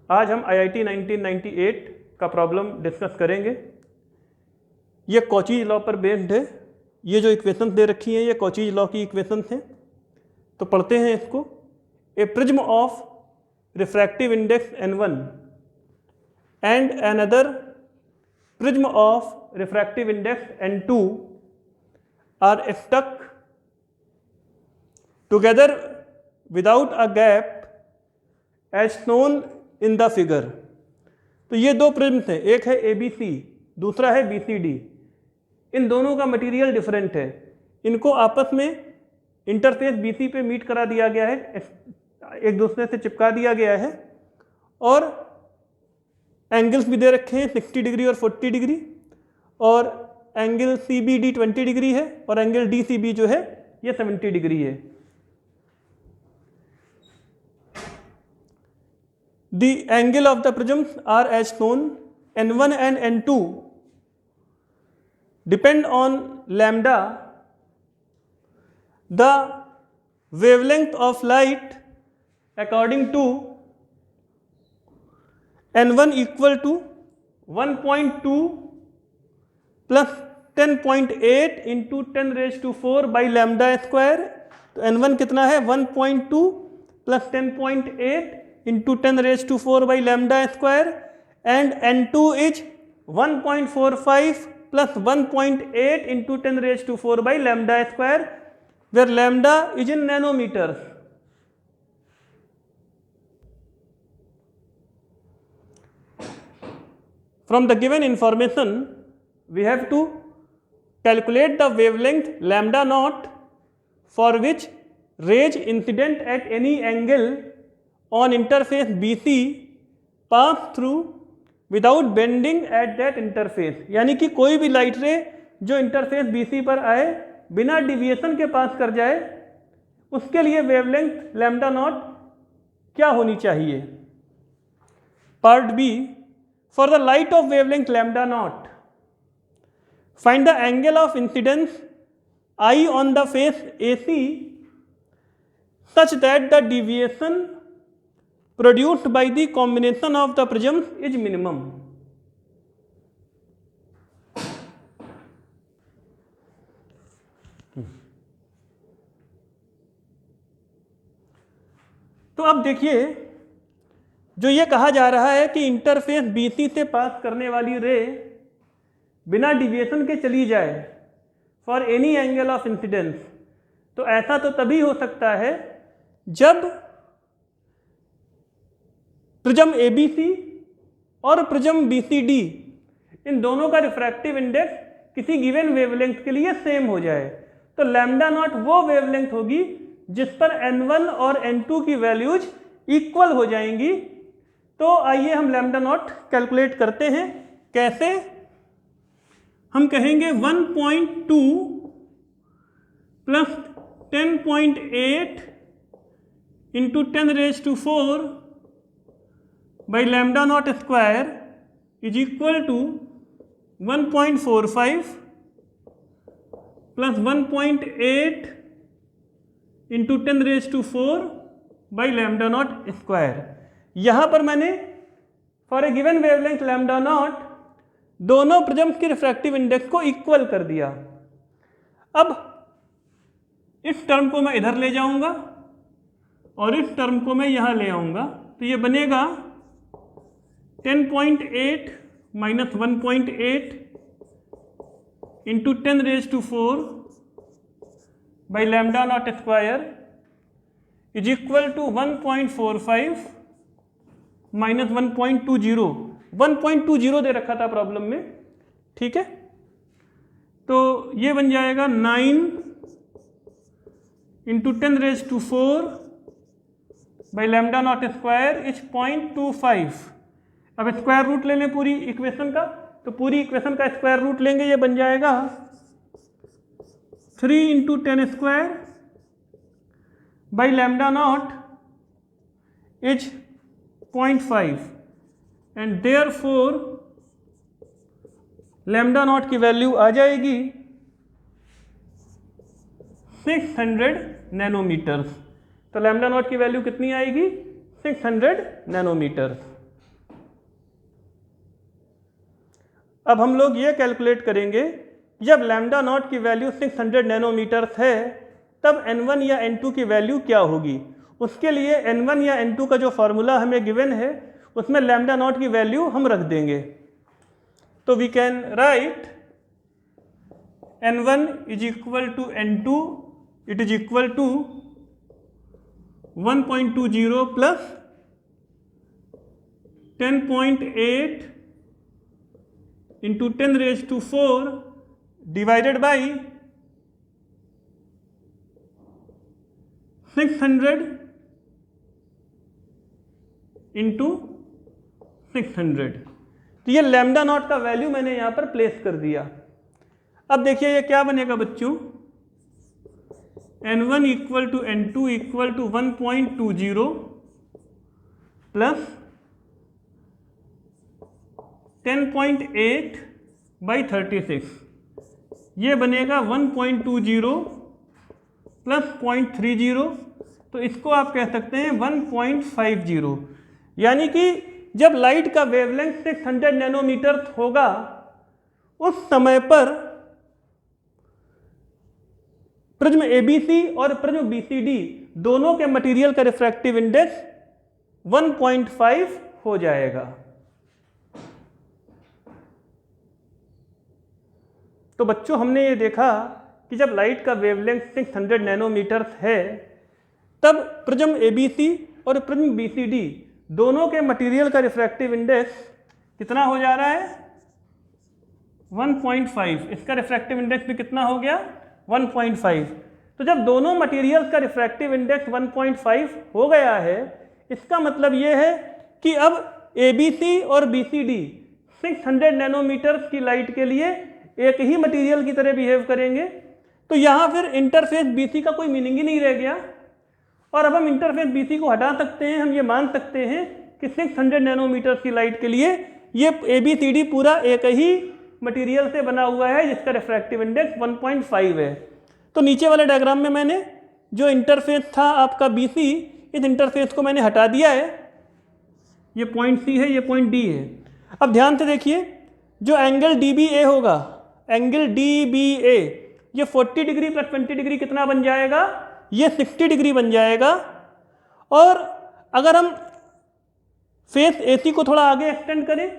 आज हम IIT 1998 का प्रॉब्लम डिस्कस करेंगे। ये कॉचीज लॉ पर बेस्ड है। ये जो इक्वेशंस दे रखी हैं ये कॉचीज लॉ की इक्वेशंस हैं। तो पढ़ते हैं इसको। A prism of refractive index N1 and another prism of refractive index N2 are stuck together without a gap as shown in the figure. तो ये दो प्रिज्म्स हैं, एक है ABC, दूसरा है BCD। इन दोनों का मटेरियल डिफरेंट है। इनको आपस में इंटरफेस BC पे मीट करा दिया गया है, एक दूसरे से चिपका दिया गया है, और एंगल्स भी दे रखे हैं 60 डिग्री और 40 डिग्री, और एंगल CBD 20 डिग्री है और एंगल DCB जो है ये 70 डिग्री है। The angle of the prisms are as shown. N1 and N2 depend on lambda. The wavelength of light according to N1 equal to 1.2 plus 10.8 into 10 raised to 4 by lambda square. तो N1 कितना है 1.2 plus 10.8 into 10 raised to 4 by lambda square, and N2 is 1.45 plus 1.8 into 10 raised to 4 by lambda square, where lambda is in nanometers. From the given information, we have to calculate the wavelength lambda naught for which rays incident at any angle on interface BC pass through without bending at that interface। यानी कि कोई भी light रे जो interface BC पर आए बिना deviation के पास कर जाए, उसके लिए वेवलेंथ लैम्डा नॉट क्या होनी चाहिए। Part B, for the light of wavelength lambda naught find the angle of incidence I on the face AC such that the deviation produced by the combination of the prisms is minimum। तो अब देखिए, जो ये कहा जा रहा है कि इंटरफेस BC से पास करने वाली रे बिना डिविएशन के चली जाए for any angle of incidence, तो ऐसा तो तभी हो सकता है जब प्रिज्म ABC और प्रिज्म BCD इन दोनों का रिफ्रैक्टिव इंडेक्स किसी गिवन वेवलेंथ के लिए सेम हो जाए। तो लैम्डा नॉट वो वेवलेंथ होगी जिस पर N1 और N2 की वैल्यूज इक्वल हो जाएंगी। तो आइए हम लैम्डा नॉट कैलकुलेट करते हैं। कैसे? हम कहेंगे 1.2 plus 10.8 into 10 raise to 4 by lambda naught square is equal to 1.45 plus 1.8 into 10 raised to 4 by lambda naught square। यहाँ पर मैंने for a given wavelength lambda naught दोनों प्रिज्म्स की रिफ्रैक्टिव इंडेक्स को इक्वल कर दिया। अब इस टर्म को मैं इधर ले जाऊंगा और इस टर्म को मैं यहाँ ले आऊंगा, तो ये बनेगा 10.8 minus 1.8 into 10 raised to 4 by lambda naught square is equal to 1.45 minus 1.20। 1.20 दे रखा था प्रॉब्लम में, ठीक है। तो ये बन जाएगा 9 into 10 raised to 4 by lambda naught square is 0.25। अब स्क्वायर रूट ले लें पूरी इक्वेशन का, तो पूरी इक्वेशन का स्क्वायर रूट लेंगे, ये बन जाएगा 3 into 10 square by lambda naught is 0.5 and therefore lambda naught की वैल्यू आ जाएगी 600 नैनोमीटर्स। तो लैम्डा नॉट की वैल्यू कितनी आएगी? 600 नैनोमीटर्स। अब हम लोग ये कैलकुलेट करेंगे, जब लैम्डा नॉट की वैल्यू 600 नैनोमीटर्स है तब n1 या n2 की वैल्यू क्या होगी। उसके लिए n1 या n2 का जो फार्मूला हमें गिवन है उसमें लैम्डा नॉट की वैल्यू हम रख देंगे। तो we can write n1 is equal to n2, it is equal to 1.20 plus 10.8 into 10⁴ divided by 600 into 600। तो ये लैम्डा नॉट का वैल्यू मैंने यहाँ पर प्लेस कर दिया। अब देखिए ये क्या बनेगा बच्चों, n1 equal to n2 equal to 1.20 plus 10.8 by 36, ये बनेगा 1.20 प्लस 0.30, तो इसको आप कह सकते हैं 1.50। यानी कि जब लाइट का वेवलेंथ 600 नैनोमीटर होगा उस समय पर प्रिज्म एबीसी और प्रिज्म बीसीडी दोनों के मटेरियल का रिफ्रैक्टिव इंडेक्स 1.5 हो जाएगा। तो बच्चों हमने ये देखा कि जब लाइट का वेवलेंथ 600 नैनोमीटर है तब प्रिज्म एबीसी और प्रिज्म बीसीडी दोनों के मटेरियल का रिफ्रैक्टिव इंडेक्स कितना हो जा रहा है, 1.5। इसका रिफ्रैक्टिव इंडेक्स भी कितना हो गया, 1.5। तो जब दोनों मटेरियल्स का रिफ्रैक्टिव इंडेक्स 1.5 हो गया है, इसका मतलब ये है कि अब एबीसी और बीसीडी 600 नैनोमीटर की लाइट के लिए एक ही मटेरियल की तरह बिहेव करेंगे। तो यहाँ फिर इंटरफेस बीसी का कोई मीनिंग ही नहीं रह गया, और अब हम इंटरफेस बीसी को हटा सकते हैं। हम ये मान सकते हैं कि 600 नैनोमीटर की लाइट के लिए ये एबीसीडी पूरा एक ही मटेरियल से बना हुआ है जिसका रिफ्रैक्टिव इंडेक्स 1.5 है। तो नीचे वाले डायग्राम में मैंने जो इंटरफेस था आपका बीसी, इस इंटरफेस को मैंने हटा दिया है। ये पॉइंट सी है, ये पॉइंट डी है। अब ध्यान से देखिए, जो एंगल DBA होगा, एंगल DBA ये 40 डिग्री प्लस 20 डिग्री कितना बन जाएगा, ये 60 डिग्री बन जाएगा। और अगर हम फेस AC को थोड़ा आगे एक्सटेंड करें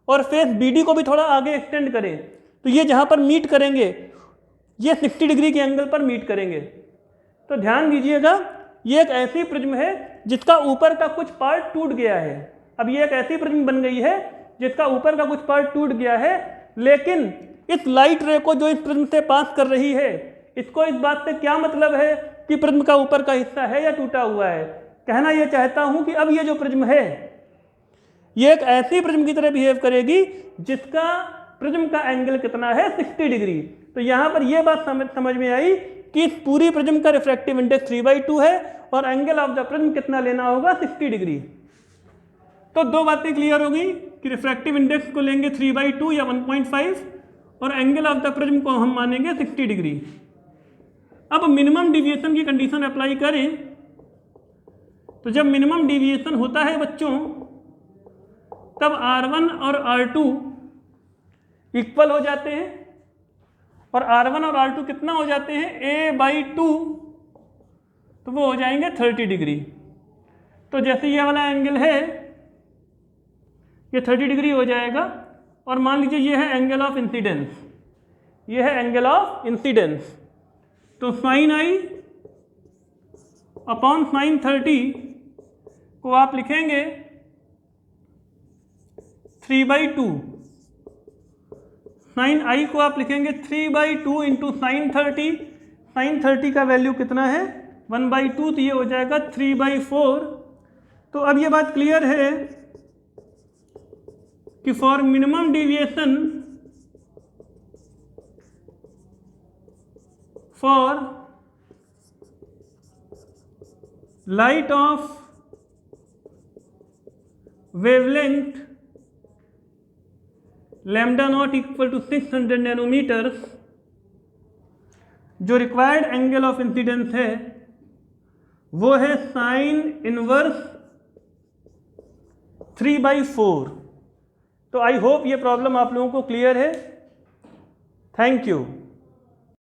और फेस BD को भी थोड़ा आगे एक्सटेंड करें तो ये जहाँ पर मीट करेंगे ये 60 डिग्री के एंगल पर मीट करेंगे। तो ध्यान दीजिएगा, ये एक ऐसी प्रिज्म है जिसका ऊपर का कुछ पार्ट टूट गया है। अब ये एक ऐसी प्रिज्म बन गई है जिसका ऊपर का कुछ पार्ट टूट गया है, लेकिन इस लाइट रे को जो इस प्रिज्म से पास कर रही है, इसको इस बात से क्या मतलब है कि प्रिज्म का ऊपर का हिस्सा है या टूटा हुआ है। कहना यह चाहता हूं कि अब ये जो प्रिज्म है ये एक ऐसी प्रिज्म की तरह बिहेव करेगी जिसका प्रिज्म का एंगल कितना है, 60 डिग्री। तो यहां पर यह बात समझ में आई कि इस पूरी प्रिज्म का रिफ्रैक्टिव इंडेक्स 3/2 है और एंगल ऑफ द प्रिज्म कितना लेना होगा, 60 डिग्री। तो दो बातें क्लियर हो गई कि रिफ्रैक्टिव इंडेक्स को लेंगे 3/2 या 1.5 और एंगल ऑफ द प्रिज्म को हम मानेंगे 60 डिग्री। अब मिनिमम डिविएशन की कंडीशन अप्लाई करें तो जब मिनिमम डिविएशन होता है बच्चों तब R1 और R2 इक्वल हो जाते हैं, और R1 और R2 कितना हो जाते हैं, A/2, तो वो हो जाएंगे 30 डिग्री। तो जैसे ये वाला एंगल है ये 30 डिग्री हो जाएगा, और मान लीजिए ये है एंगल ऑफ इंसिडेंस, ये है एंगल ऑफ इंसिडेंस। तो sin I अपॉन sin 30 को आप लिखेंगे 3/2, sin I को आप लिखेंगे 3/2 इंटू साइन 30। साइन 30 का वैल्यू कितना है, 1/2, तो ये हो जाएगा 3/4। तो अब ये बात क्लियर है कि for minimum deviation for light of wavelength lambda naught equal to 600 nanometres, जो रिक्वायर्ड एंगल ऑफ इंसिडेंस है वो है साइन इनवर्स 3/4। तो आई होप ये प्रॉब्लम आप लोगों को क्लियर है। Thank you.